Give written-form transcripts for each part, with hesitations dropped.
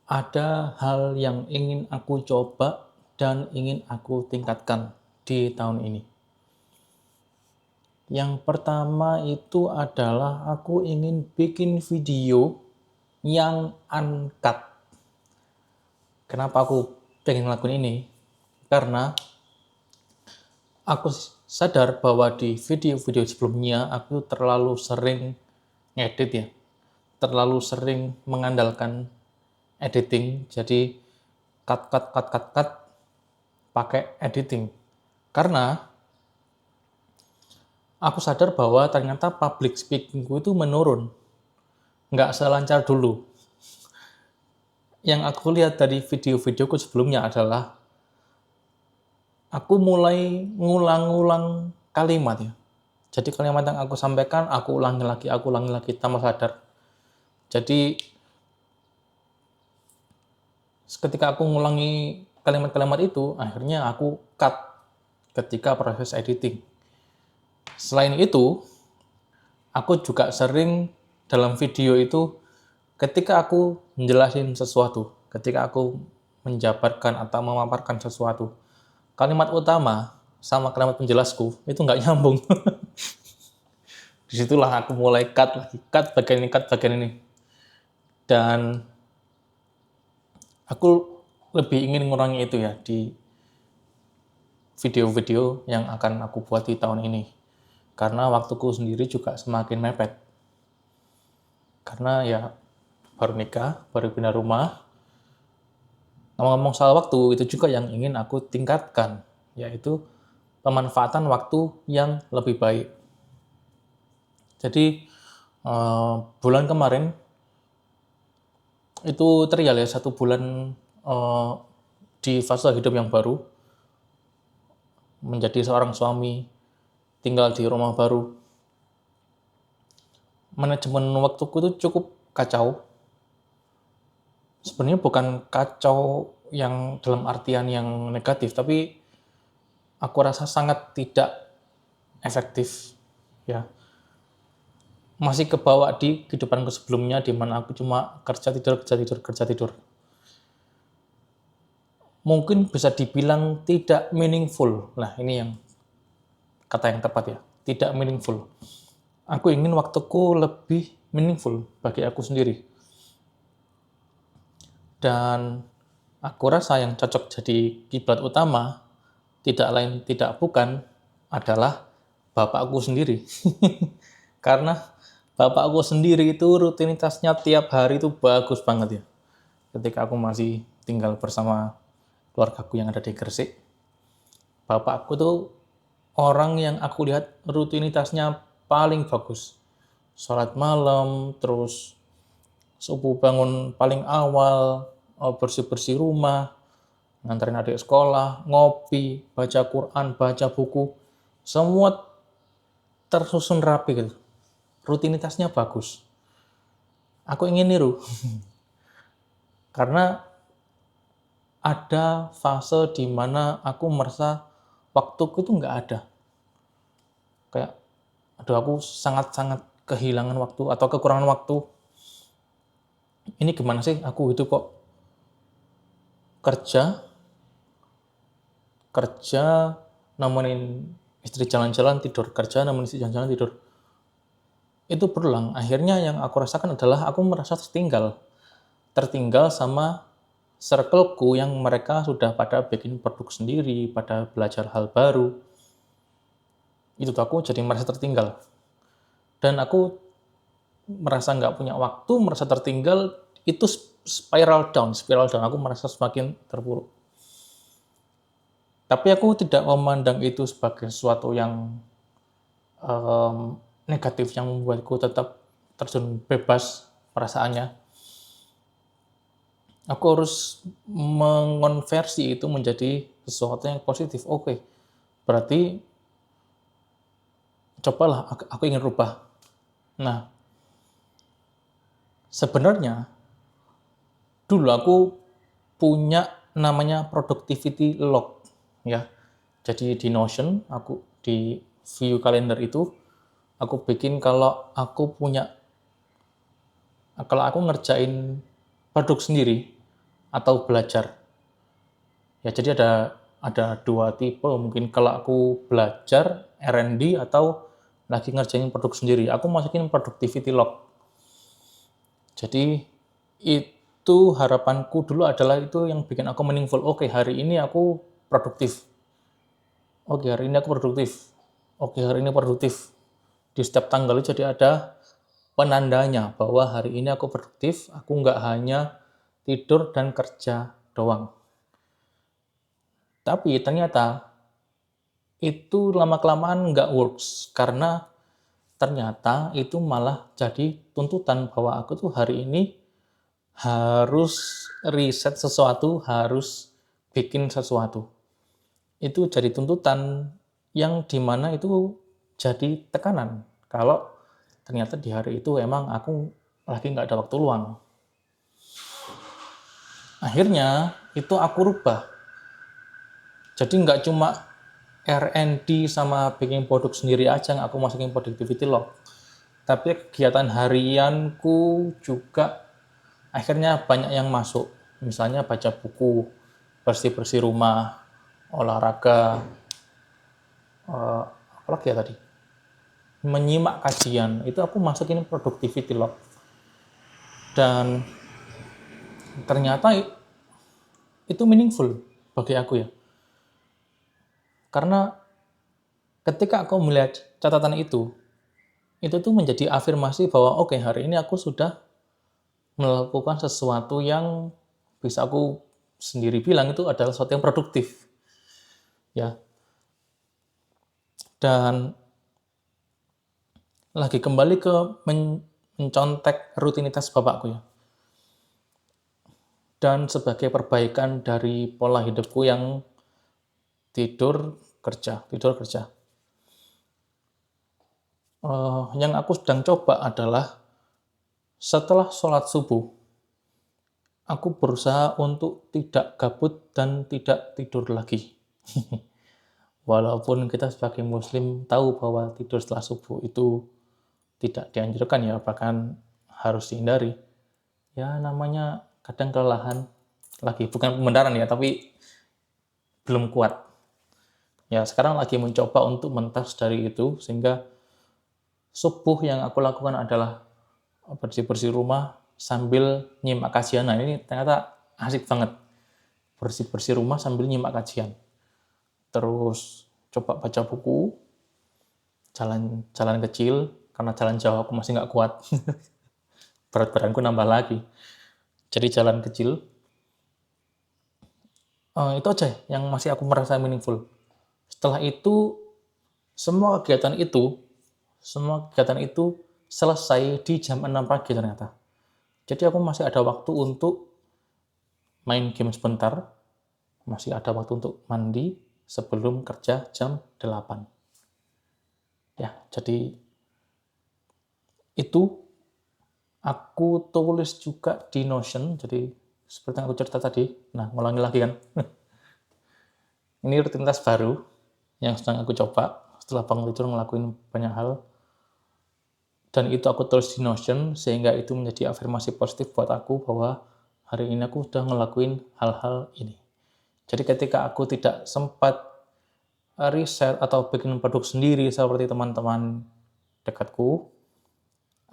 Ada hal yang ingin aku coba dan ingin aku tingkatkan di tahun ini. Yang pertama itu adalah aku ingin bikin video yang uncut. Kenapa aku pengen ngelakuin ini? Karena aku sadar bahwa di video-video sebelumnya aku terlalu sering ngedit ya. Terlalu sering mengandalkan editing, jadi cut pakai editing. Karena aku sadar bahwa ternyata public speakingku itu menurun. Nggak selancar dulu. Yang aku lihat dari video-videoku sebelumnya adalah aku mulai ngulang-ngulang kalimat ya. Jadi kalimat yang aku sampaikan, aku ulangi lagi tanpa sadar. Jadi ketika aku ngulangi kalimat-kalimat itu, akhirnya aku cut ketika proses editing. Selain itu, aku juga sering dalam video itu ketika aku menjelasin sesuatu, ketika aku menjabarkan atau memaparkan sesuatu, kalimat utama sama kalimat penjelasku itu nggak nyambung. Disitulah aku mulai cut bagian ini. Dan aku lebih ingin mengurangi itu ya di video-video yang akan aku buat di tahun ini. Karena waktuku sendiri juga semakin mepet. Karena ya baru nikah, baru pindah rumah. Ngomong-ngomong soal waktu, itu juga yang ingin aku tingkatkan, yaitu pemanfaatan waktu yang lebih baik. Jadi bulan kemarin itu trial ya, 1 bulan di fase hidup yang baru, menjadi seorang suami, tinggal di rumah baru. Manajemen waktuku itu cukup kacau. Sebenarnya bukan kacau yang dalam artian yang negatif, tapi aku rasa sangat tidak efektif ya. Masih kebawa di kehidupanku sebelumnya di mana aku cuma kerja tidur. Mungkin bisa dibilang tidak meaningful. Nah, ini yang kata yang tepat ya, tidak meaningful. Aku ingin waktuku lebih meaningful bagi aku sendiri. Dan aku rasa yang cocok jadi kiblat utama, tidak lain tidak bukan, adalah bapakku sendiri. Karena bapakku sendiri itu rutinitasnya tiap hari itu bagus banget ya. Ketika aku masih tinggal bersama keluargaku yang ada di Gresik, bapakku tuh orang yang aku lihat rutinitasnya paling bagus. Sholat malam, terus subuh bangun paling awal, bersih-bersih rumah, nganterin adik sekolah, ngopi, baca Quran, baca buku, semua tersusun rapi gitu. Rutinitasnya bagus. Aku ingin niru. Karena ada fase di mana aku merasa waktuku itu nggak ada. Kayak, aduh aku sangat-sangat kehilangan waktu atau kekurangan waktu. Ini gimana sih aku hidup kok kerja, nemenin istri jalan-jalan tidur, kerja nemenin istri jalan-jalan tidur. Itu berulang. Akhirnya yang aku rasakan adalah aku merasa tertinggal sama circleku yang mereka sudah pada bikin produk sendiri, pada belajar hal baru. Itu tuh aku jadi merasa tertinggal. Dan aku merasa nggak punya waktu, merasa tertinggal, itu spiral down. Aku merasa semakin terpuruk. Tapi aku tidak memandang itu sebagai sesuatu yang negatif yang membuatku tetap terjun bebas perasaannya. Aku harus mengonversi itu menjadi sesuatu yang positif. Oke, berarti cobalah aku ingin rubah. Nah, sebenarnya dulu aku punya namanya productivity log ya. Jadi di Notion, aku di view kalender itu aku bikin kalau aku ngerjain produk sendiri, atau belajar. Ya, jadi ada dua tipe mungkin. Kalau aku belajar R&D atau lagi ngerjain produk sendiri, aku masukin productivity log. Jadi itu harapanku dulu adalah itu yang bikin aku meaningful. Oke, hari ini aku produktif. Oke, hari ini aku produktif. Oke, hari ini produktif. Di setiap tanggal itu jadi ada penandanya bahwa hari ini aku produktif, aku nggak hanya tidur dan kerja doang. Tapi ternyata itu lama-kelamaan nggak works, karena ternyata itu malah jadi tuntutan bahwa aku tuh hari ini harus riset sesuatu, harus bikin sesuatu. Itu jadi tuntutan yang dimana itu jadi tekanan. Kalau ternyata di hari itu emang aku lagi nggak ada waktu luang. Akhirnya itu aku rubah. Jadi nggak cuma R&D sama bikin produk sendiri aja yang aku masukin productivity log. Tapi kegiatan harianku juga akhirnya banyak yang masuk. Misalnya baca buku, bersih-bersih rumah, olahraga, apalagi ya tadi? Menyimak kajian, itu aku masukin productivity log. Dan ternyata itu meaningful bagi aku ya. Karena ketika aku melihat catatan itu tuh menjadi afirmasi bahwa oke, hari ini aku sudah melakukan sesuatu yang bisa aku sendiri bilang itu adalah sesuatu yang produktif. Ya. Dan lagi kembali ke mencontek rutinitas bapakku ya. Dan sebagai perbaikan dari pola hidupku yang tidur kerja. Yang aku sedang coba adalah setelah sholat subuh, aku berusaha untuk tidak gabut dan tidak tidur lagi. Walaupun kita sebagai muslim tahu bahwa tidur setelah subuh itu tidak dianjurkan ya, bahkan harus dihindari. Ya namanya kadang kelelahan, lagi bukan pembenaran ya, tapi belum kuat. Ya sekarang lagi mencoba untuk mentas dari itu, sehingga subuh yang aku lakukan adalah bersih-bersih rumah sambil nyimak kajian. Nah ini ternyata asik banget. Bersih-bersih rumah sambil nyimak kajian. Terus coba baca buku, jalan kecil, karena jalan jauh aku masih nggak kuat. Berat badanku nambah lagi. Jadi jalan kecil. Itu aja yang masih aku merasa meaningful. Setelah itu, semua kegiatan itu selesai di jam 6 pagi ternyata. Jadi aku masih ada waktu untuk main game sebentar, masih ada waktu untuk mandi sebelum kerja jam 8. Ya, jadi itu aku tulis juga di Notion, jadi seperti yang aku cerita tadi. Nah, ngulangi lagi kan. Ini rutinitas baru yang sedang aku coba setelah bangun tidur ngelakuin banyak hal. Dan itu aku tulis di Notion, sehingga itu menjadi afirmasi positif buat aku bahwa hari ini aku sudah ngelakuin hal-hal ini. Jadi ketika aku tidak sempat riset atau bikin produk sendiri seperti teman-teman dekatku,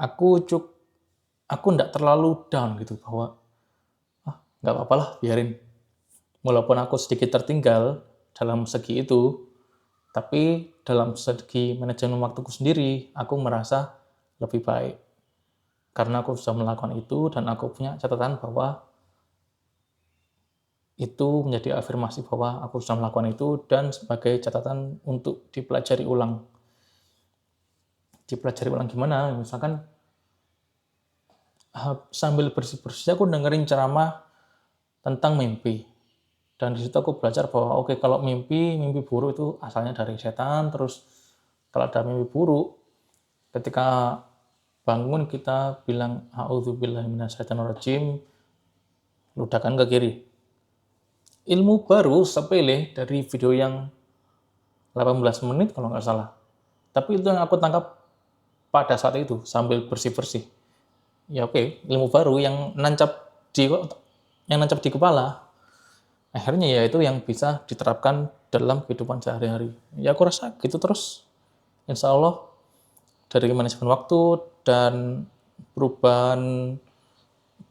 aku tidak terlalu down gitu, bahwa nggak apa-apa lah, biarin. Walaupun aku sedikit tertinggal dalam segi itu, tapi dalam segi manajemen waktuku sendiri, aku merasa lebih baik. Karena aku sudah melakukan itu, dan aku punya catatan bahwa itu menjadi afirmasi bahwa aku sudah melakukan itu, dan sebagai catatan untuk dipelajari ulang. Dipelajari ulang gimana? Misalkan sambil bersih-bersih aku dengerin ceramah tentang mimpi. Dan di situ aku belajar bahwa oke, kalau mimpi buruk itu asalnya dari setan. Terus kalau ada mimpi buruk, ketika bangun kita bilang a'udzubillahi minasyaitonirrajim, ludahkan ke kiri. Ilmu baru sepele dari video yang 18 menit kalau nggak salah. Tapi itu yang aku tangkap pada saat itu sambil bersih-bersih. Ya oke, ilmu baru yang nancap di yang nancap di kepala, akhirnya ya itu yang bisa diterapkan dalam kehidupan sehari-hari. Ya aku rasa gitu terus, insya Allah dari manajemen waktu dan perubahan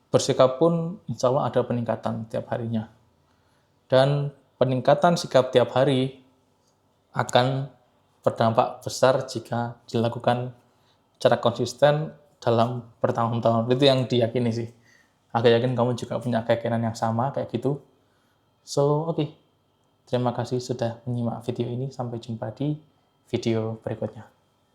bersikap pun insya Allah ada peningkatan tiap harinya. Dan peningkatan sikap tiap hari akan berdampak besar jika dilakukan secara konsisten dalam bertahun-tahun. Itu yang diyakini sih. Aku yakin kamu juga punya keyakinan yang sama kayak gitu. So, oke. Terima kasih sudah menyimak video ini. Sampai jumpa di video berikutnya.